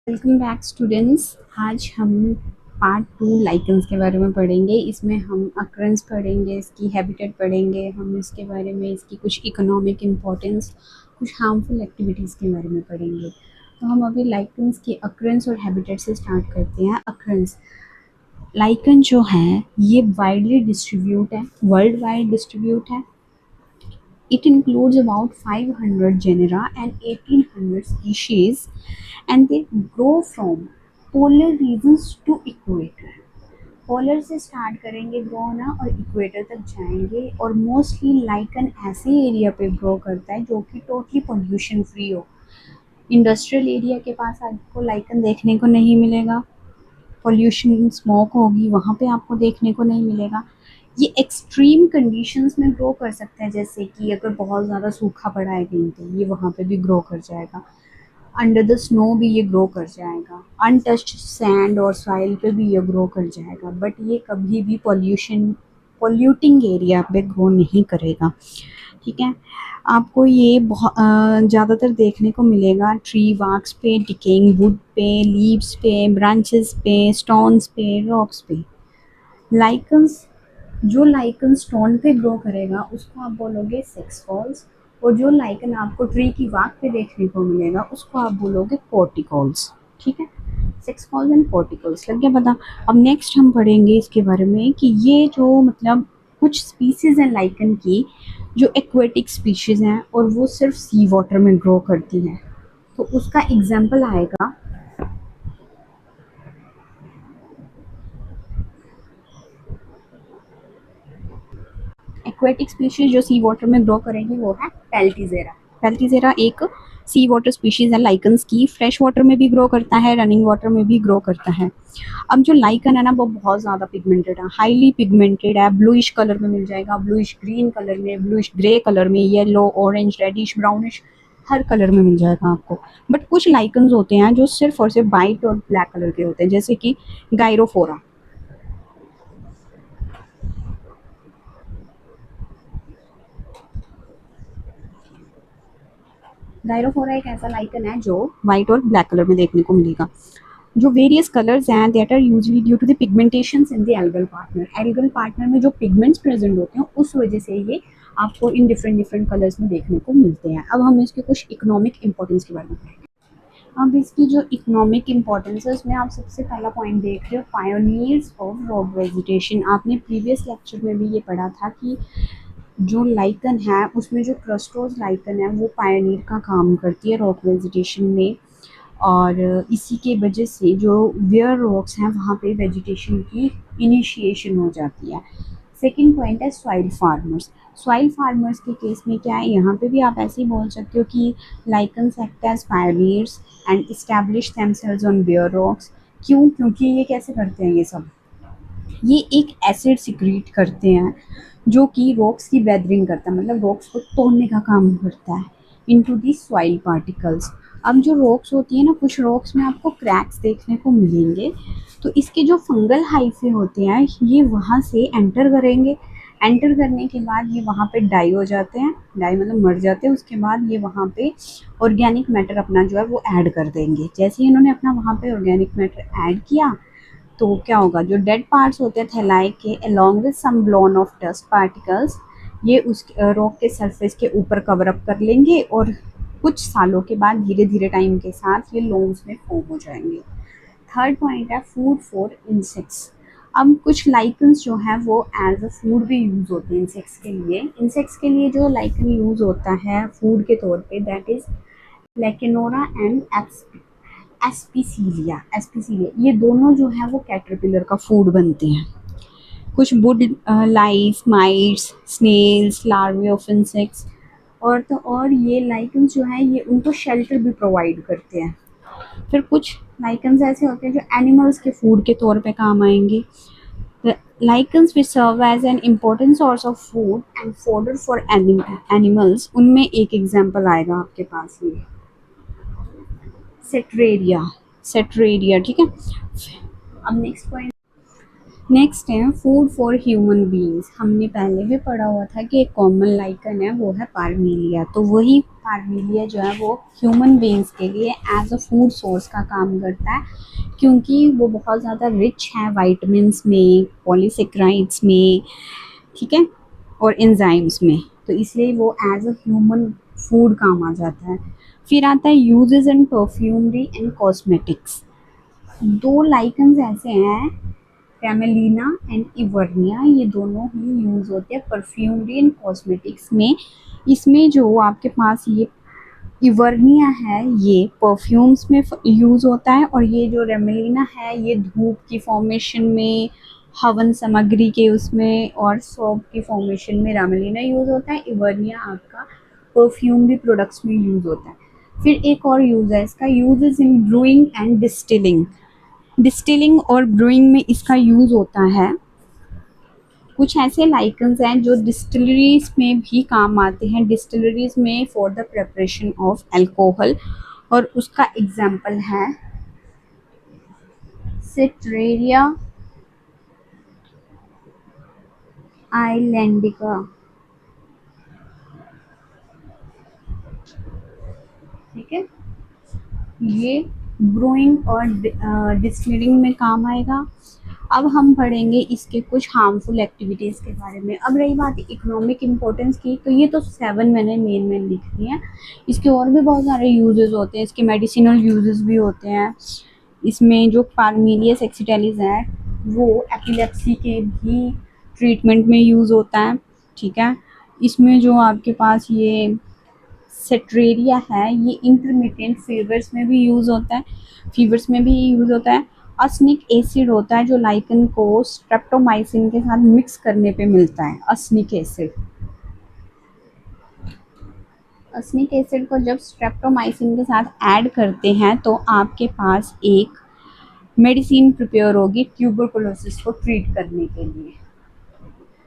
Welcome back students. आज हम part 2 lichens के बारे में पढ़ेंगे। इसमें हम अक्रंस पढ़ेंगे, इसकी हैबिटेट पढ़ेंगे, हम इसके बारे में इसकी कुछ इकोनॉमिक इम्पोर्टेंस, कुछ हार्मफुल एक्टिविटीज़ के बारे में पढ़ेंगे। तो हम अभी लाइकेंस की अक्रंस और हैबिटेट से स्टार्ट करते हैं। अक्रंस लाइकन जो है ये वाइडली डिस्ट्रीब्यूट है, वर्ल्ड वाइड डिस्ट्रीब्यूट है। It includes about 500 genera and 1800 species, and they grow from polar regions to equator. Polar से स्टार्ट करेंगे ग्रो होना और इक्वेटर तक जाएंगे, और मोस्टली लाइकन ऐसे एरिया पे ग्रो करता है जो कि टोटली पोल्यूशन फ्री हो। इंडस्ट्रियल एरिया के पास आपको लाइकन देखने को नहीं मिलेगा, पोल्यूशन स्मोक होगी वहाँ पे आपको देखने को नहीं मिलेगा। ये एक्सट्रीम कंडीशंस में ग्रो कर सकते हैं, जैसे कि अगर बहुत ज़्यादा सूखा पड़ा है कहीं पे, ये वहाँ पे भी ग्रो कर जाएगा। अंडर द स्नो भी ये ग्रो कर जाएगा। अनटच्ड सैंड और सॉइल पे भी ये ग्रो कर जाएगा, बट ये कभी भी पोल्यूटिंग एरिया पे ग्रो नहीं करेगा। ठीक है, आपको ये बहुत ज़्यादातर देखने को मिलेगा ट्री वार्क्स पे, डिकेइंग वुड पे, लीव्स पे, ब्रांचेस पे, स्टोन्स पे, रॉक्स पे। लाइकन्स जो लाइकन स्टोन पे ग्रो करेगा उसको आप बोलोगे सेक्स फॉल्स, और जो लाइकन आपको ट्री की वाक पे देखने को मिलेगा उसको आप बोलोगे पोर्टिकल्स। ठीक है, सेक्स फॉल्स एंड पोर्टिकल्स लग गया पता। अब नेक्स्ट हम पढ़ेंगे इसके बारे में कि ये जो मतलब कुछ स्पीसीज हैं लाइकन की जो एक्वेटिक स्पीशीज हैं और वो सिर्फ सी वाटर में ग्रो करती हैं। तो उसका एग्जाम्पल आएगा एक्वेटिक स्पीशीज जो सी वाटर में ग्रो करेंगी वो है पेल्टिजेरा। पेल्टिजेरा एक सी वाटर स्पीशीज है लाइकन्स की, फ्रेश वाटर में भी ग्रो करता है, रनिंग वाटर में भी ग्रो करता है। अब जो लाइकन है ना वो बहुत ज़्यादा पिगमेंटेड है, हाईली पिगमेंटेड है, ब्लूइश कलर में मिल जाएगा, ब्लूइश ग्रीन कलर में, ब्लूइश ग्रे कलर में, येलो, ऑरेंज, रेडिश, ब्राउनिश, हर कलर में मिल जाएगा आपको। बट कुछ लाइकन्स होते हैं जो सिर्फ और सिर्फ वाइट और ब्लैक कलर के होते हैं, जैसे कि गायरोफोरा। गायरोफोरा एक ऐसा लाइकन है जो व्हाइट और ब्लैक कलर में देखने को मिलेगा। जो वेरियस कलर्स हैं that are usually due to the pigmentations in the algal partner. Algal partner में जो पिगमेंट्स प्रेजेंट होते हैं उस वजह से ये आपको इन डिफरेंट डिफरेंट कलर्स में देखने को मिलते हैं। अब हम इसके कुछ इकोनॉमिक इंपॉर्टेंस के बारे में पढ़ेंगे। अब इसकी जो इकोनॉमिक इंपॉर्टेंस है उसमें आप सबसे पहला पॉइंट देख रहे हो, पायोनियर्स ऑफ रॉक वेजिटेशन। आपने प्रीवियस लेक्चर में भी ये पढ़ा था कि जो लाइकन है उसमें जो क्रस्टोज लाइकन है वो पायनियर का काम करती है रॉक वेजिटेशन में, और इसी के वजह से जो वेयर रॉक्स हैं वहाँ पे वेजिटेशन की इनिशिएशन हो जाती है। सेकंड पॉइंट है सॉइल फार्मर्स। सॉइल फार्मर्स के केस में क्या है, यहाँ पे भी आप ऐसे ही बोल सकते हो कि lichens act as pioneers and establish themselves on bare rocks. क्यों? क्योंकि ये कैसे करते हैं, ये सब ये एक एसिड सिक्रीट करते हैं जो कि रॉक्स की वेदरिंग करता है, मतलब रॉक्स को तोड़ने का काम करता है इनटू दी सॉइल पार्टिकल्स। अब जो रॉक्स होती है ना, कुछ रॉक्स में आपको क्रैक्स देखने को मिलेंगे, तो इसके जो फंगल हाइफे होते हैं ये वहाँ से एंटर करेंगे। एंटर करने के बाद ये वहाँ पे डाई हो जाते हैं, डाई मतलब मर जाते हैं। उसके बाद ये वहाँ पे ऑर्गेनिक मैटर अपना जो है वो ऐड कर देंगे। जैसे ही इन्होंने अपना वहाँ पे ऑर्गेनिक मैटर ऐड किया तो क्या होगा, जो डेड पार्ट्स होते हैं थैलाई के along with some blown off dust particles, ये उस रॉक के सरफेस के ऊपर कवर अप कर लेंगे, और कुछ सालों के बाद धीरे धीरे टाइम के साथ ये लोन्स में फॉर्म हो जाएंगे। थर्ड पॉइंट है फूड फॉर इंसेक्ट्स। अब कुछ लाइकन्स जो है वो एज अ फूड भी यूज़ होते हैं इंसेक्ट्स के लिए। इंसेक्ट्स के लिए जो लाइकन यूज़ होता है फूड के तौर पे दैट इज़ लेकेनोरा एंड एस्पिसीलिया। एस्पिसीलिया ये दोनों जो है वो कैटरपिलर का फूड बनते हैं। कुछ wood lice, mites, snails, larvae of insects, और तो और ये लाइकन्स जो है ये उनको शेल्टर भी प्रोवाइड करते हैं। फिर कुछ लाइकन्स ऐसे होते हैं जो एनिमल्स के फूड के तौर पे काम आएंगे। Lichens which serve as an important source of food and fodder for animals, उनमें एक एग्जाम्पल आएगा आपके पास ये सेट्रेरिया। सेट्रेरिया, ठीक है। अब नेक्स्ट पॉइंट नेक्स्ट है फूड फॉर ह्यूमन बीइंग्स। हमने पहले भी पढ़ा हुआ था कि एक कॉमन लाइकन है वो है पार्मीलिया, तो वही पार्मीलिया जो है वो ह्यूमन बीइंग्स के लिए एज अ फूड सोर्स का काम करता है, क्योंकि वो बहुत ज़्यादा रिच है वाइटमिन्स में, पॉलीसेक्राइड्स में, ठीक है, और एंजाइम्स में, तो इसलिए वो एज अ ह्यूमन फूड काम आ जाता है। फिर आता है uses in perfumery and cosmetics. दो लाइकन्स ऐसे हैं, कैमेलिना एंड इवर्निया, ये दोनों ही यूज़ होते हैं परफ्यूमरी एंड कॉस्मेटिक्स में। इसमें जो आपके पास ये इवर्निया है ये परफ्यूम्स में यूज़ होता है, और ये जो रेमेलिना है ये धूप की फॉर्मेशन में, हवन सामग्री के उसमें और सोप की फॉर्मेशन में रेमेलिना यूज़ होता है। इवर्निया आपका परफ्यूमरी प्रोडक्ट्स में यूज़ होता है। फिर एक और यूज़ है इसका, uses in brewing and distilling. Distilling और ब्रूइंग में इसका यूज़ होता है। कुछ ऐसे लाइकन्स हैं जो डिस्टिलरीज में भी काम आते हैं, डिस्टिलरीज में for the preparation of alcohol, और उसका एग्जांपल है सिट्रेरिया आइलैंडिका, ठीक है, ये ब्रूइंग और डिस्टिलिंग में काम आएगा। अब हम पढ़ेंगे इसके कुछ हार्मफुल एक्टिविटीज़ के बारे में। अब रही बात इकोनॉमिक इम्पोर्टेंस की, तो ये तो 7 मैंने मेन लिख दी हैं। इसके और भी बहुत सारे यूजेस होते हैं, इसके मेडिसिनल यूजेस भी होते हैं। इसमें जो पार्मीलियस एक्सीटेलिस है वो एपिलेप्सी के भी ट्रीटमेंट में यूज़ होता है, ठीक है। इसमें जो आपके पास ये सेट्रेरिया है ये इंटरमिटेंट फीवर्स में भी यूज़ होता है, फीवर्स में भी यूज़ होता है। असनिक एसिड होता है जो लाइकन को स्ट्रेप्टोमाइसिन के साथ मिक्स करने पे मिलता है, असनिक एसिड। असनिक एसिड को जब स्ट्रेप्टोमाइसिन के साथ ऐड करते हैं तो आपके पास एक मेडिसिन प्रिपेयर होगी ट्यूबरकुलोसिस को ट्रीट करने के लिए,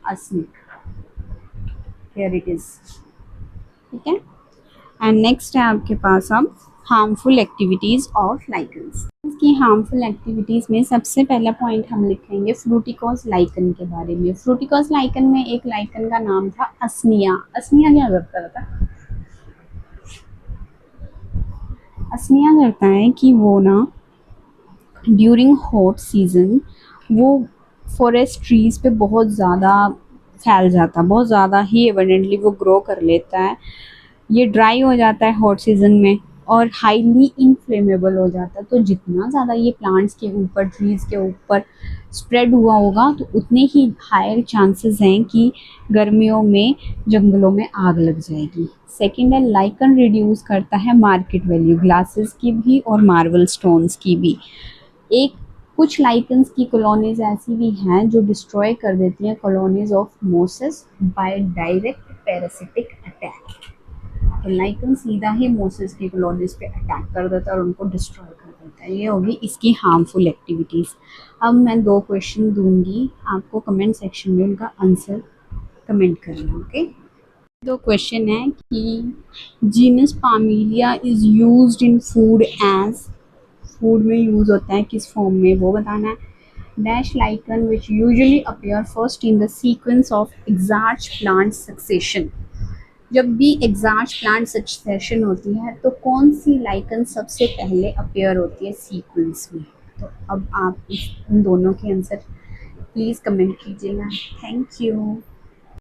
असनिक, हियर इट इज, ठीक है। एंड नेक्स्ट है आपके पास अब हार्मफुल एक्टिविटीज़ ऑफ लाइकन्स। की हार्मफुल एक्टिविटीज़ में सबसे पहला पॉइंट हम लिखेंगे फ्रूटिकोस लाइकन के बारे में। फ्रूटिकोस लाइकन में एक लाइकन का नाम था असनिया। असनिया क्या करता था? असनिया करता है कि वो ना ड्यूरिंग हॉट सीजन वो फॉरेस्ट ट्रीज़ पे बहुत ज़्यादा फैल जाता, बहुत ज़्यादा ही एबंडेंटली वो ग्रो कर लेता है। ये ड्राई हो जाता है हॉट सीज़न में और हाईली इनफ्लेमेबल हो जाता है। तो जितना ज़्यादा ये प्लांट्स के ऊपर, ट्रीज़ के ऊपर स्प्रेड हुआ होगा तो उतने ही हायर चांसेस हैं कि गर्मियों में जंगलों में आग लग जाएगी। सेकेंड है लाइकन रिड्यूस करता है मार्केट वैल्यू, ग्लासेस की भी और मार्बल स्टोन्स की भी। एक कुछ लाइकन्स की कॉलोनीज ऐसी भी हैं जो डिस्ट्रॉय कर देती हैं colonies of mosses by direct parasitic attack. तो लाइकन सीधा ही मोसेस की कॉलोनीज पे अटैक कर देता है और उनको डिस्ट्रॉय कर देता है। ये होगी इसकी हार्मफुल एक्टिविटीज़। अब मैं 2 क्वेश्चन दूंगी आपको, कमेंट सेक्शन में उनका आंसर कमेंट करना, ओके। 2 क्वेश्चन है कि genus Parmelia is used in food as, food में यूज़ होता है किस फॉर्म में वो बताना है। Dash lichen which usually appear first in the sequence of xerarch plant succession. जब भी एग्जार्च प्लांट सक्सेशन होती है तो कौन सी लाइकन सबसे पहले अपीयर होती है सीक्वेंस में? तो अब आप इन दोनों के आंसर प्लीज़ कमेंट कीजिएगा। Thank you.